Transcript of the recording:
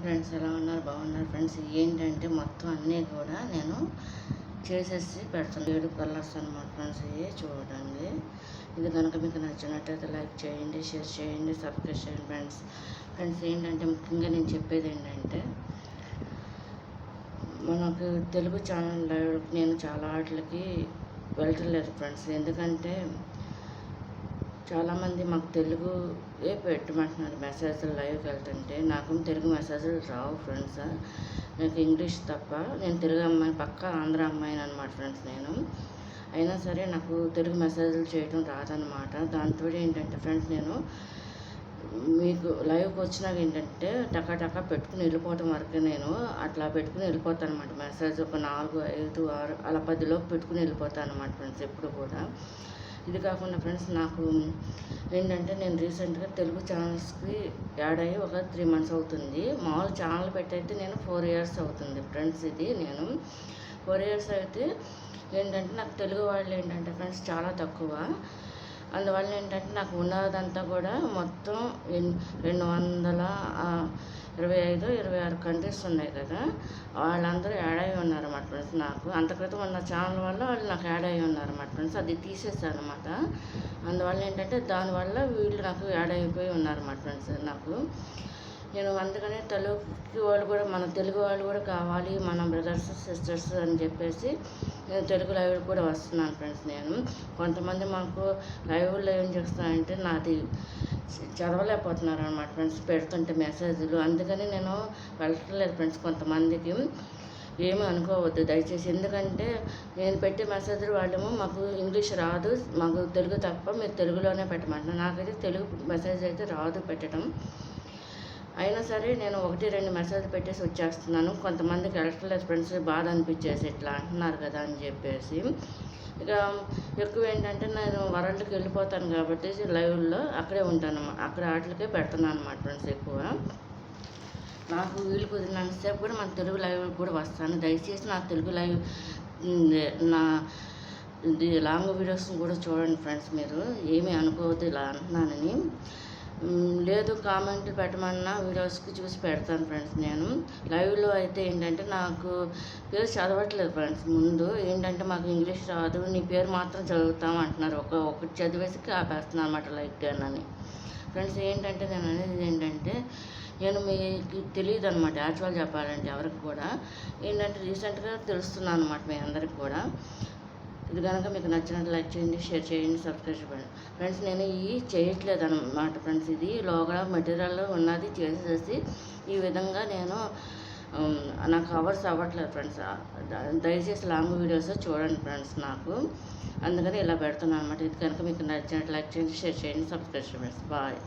Friends, ఎలా ఉన్నారు? బాగున్నారు ఫ్రెండ్స్. ఏంటంటే మొత్తం అన్నీ కూడా నేను చేసేసి పెడుతున్నాను. 7 కలర్స్ అనమాట ఫ్రెండ్స్. ఇవి చూడండి. ఇది కనుక మీకు నచ్చినట్టయితే లైక్ చేయండి, షేర్ చేయండి, సబ్స్క్రైబ్ చేయండి ఫ్రెండ్స్. ఏంటంటే ముఖ్యంగా నేను చెప్పేది ఏంటంటే, మనకు తెలుగు ఛానల్ లైవ్ నేను చాలా వాటికి వెళ్ళట్లేదు ఫ్రెండ్స్. ఎందుకంటే చాలామంది మాకు తెలుగుయే పెట్టమంటున్నారు మెసేజ్లు లైవ్కి వెళ్తుంటే. నాకు తెలుగు మెసేజ్లు రావు ఫ్రెండ్స్. నాకు ఇంగ్లీష్ తప్ప. నేను తెలుగు అమ్మాయి, పక్కా ఆంధ్ర అమ్మాయిని అనమాట ఫ్రెండ్స్ నేను. అయినా సరే నాకు తెలుగు మెసేజ్లు చేయడం రాదనమాట. దాంతో ఏంటంటే ఫ్రెండ్స్, నేను మీకు లైవ్కి వచ్చినాక ఏంటంటే టకా పెట్టుకుని వెళ్ళిపోవటం వరకు నేను అట్లా పెట్టుకుని వెళ్ళిపోతాను అనమాట. మెసేజ్ ఒక 4, 5, 6 అలా 10లోపు పెట్టుకుని వెళ్ళిపోతాను అనమాట ఫ్రెండ్స్ ఎప్పుడు కూడా. ఇది కాకుండా ఫ్రెండ్స్, నాకు ఏంటంటే నేను రీసెంట్గా తెలుగు ఛానల్స్కి యాడ్ అయ్యి ఒక 3 మంత్స్ అవుతుంది. మామూలు ఛానల్ పెట్టయితే నేను 4 ఇయర్స్ అవుతుంది ఫ్రెండ్స్. ఇది నేను 4 ఇయర్స్ అయితే ఏంటంటే నాకు తెలుగు వాళ్ళు ఏంటంటే ఫ్రెండ్స్ చాలా తక్కువ. అందువల్ల ఏంటంటే నాకు ఉన్నదంతా కూడా మొత్తం 225, 26 కంట్రీస్ ఉన్నాయి కదా, వాళ్ళందరూ యాడ్ అయ్యి ఉన్నారన్నమాట ఫ్రెండ్స్. నాకు అంత క్రితం ఉన్న ఛానల్ వల్ల వాళ్ళు నాకు యాడ్ అయ్యి ఉన్నారన్నమాట ఫ్రెండ్స్. అది తీసేసారు అనమాట. అందువల్ల ఏంటంటే దానివల్ల వీళ్ళు నాకు యాడ్ అయిపోయి ఉన్నారన్నమాట ఫ్రెండ్స్. నేను అందుకనే తెలుగు వాళ్ళు కూడా, మన తెలుగు వాళ్ళు కూడా కావాలి, మన బ్రదర్స్ సిస్టర్స్ అని చెప్పేసి నేను తెలుగు లైవ్ కూడా వస్తున్నాను ఫ్రెండ్స్. నేను కొంతమంది మాకు లైవ్లో ఏం చేస్తానంటే నాది చదవలేకపోతున్నారు అనమాట ఫ్రెండ్స్ పెడుతుంటే మెసేజ్లు. అందుకని నేను వెళ్ళట్లేదు ఫ్రెండ్స్. కొంతమందికి ఏమీ అనుకోవద్దు దయచేసి. ఎందుకంటే నేను పెట్టే మెసేజ్లు వాళ్ళేమో మాకు ఇంగ్లీష్ రాదు, మాకు తెలుగు తప్ప మీరు తెలుగులోనే పెట్టమంటున్నారు. నాకైతే తెలుగు మెసేజ్ అయితే రాదు పెట్టడం. అయినా సరే నేను 1, 2 మెసేజ్ పెట్టేసి వచ్చేస్తున్నాను. కొంతమందికి వెళ్ళట్లేదు ఫ్రెండ్స్, బాధ అనిపించేసి ఇట్లా అంటున్నారు కదా అని చెప్పేసి. ఇక ఎక్కువ ఏంటంటే నేను వరల్డ్కి వెళ్ళిపోతాను కాబట్టి లైవ్లో అక్కడే ఉంటాను, అక్కడ వాటికే పెడుతున్నాను అనమాట ఫ్రెండ్స్. ఎక్కువ నాకు వీలు కుదిరినంతసేపు కూడా మన తెలుగు లైవ్ కూడా వస్తాను. దయచేసి నా తెలుగు లైవ్ నా లాంగ్ వీడియోస్ కూడా చూడండి ఫ్రెండ్స్. మీరు ఏమీ అనుకోవద్దు ఇలా అంటున్నానని. లేదు కామెంట్లు పెట్టమన్నా వీడియోస్కి చూసి పెడతాను ఫ్రెండ్స్. నేను లైవ్లో అయితే ఏంటంటే నాకు పేరు చదవట్లేదు ఫ్రెండ్స్. ముందు ఏంటంటే మాకు ఇంగ్లీష్ రాదు, నీ పేరు మాత్రం చదువుతాం అంటున్నారు. ఒకటి చదివేసి ఆపేస్తున్నాను అనమాట లైక్ అని ఫ్రెండ్స్. ఏంటంటే నేను అనేది ఏంటంటే, నేను మీకు తెలియదు అనమాట యాక్చువల్ చెప్పాలంటే ఎవరికి కూడా. ఏంటంటే రీసెంట్గా తెలుస్తున్నాను అనమాట మీ అందరికి కూడా. ఇది కనుక మీకు నచ్చినట్టు లైక్ చేయండి, షేర్ చేయండి, సబ్స్క్రైబ్ చేయండి ఫ్రెండ్స్. నేను ఇవి చేయట్లేదు అనమాట ఫ్రెండ్స్. ఇది లోగా మెటీరియల్ ఉన్నది చేసేసి ఈ విధంగా నేను నాకు అవర్స్ అవ్వట్లేదు ఫ్రెండ్స్. దయచేసి లాంగ్ వీడియోస్ చూడండి ఫ్రెండ్స్ నాకు. అందుకని ఇలా పెడుతున్నాను అనమాట. ఇది కనుక మీకు నచ్చినట్టు లైక్ చేయండి, షేర్ చేయండి, సబ్స్క్రైబ్ చేయండి. బాయ్.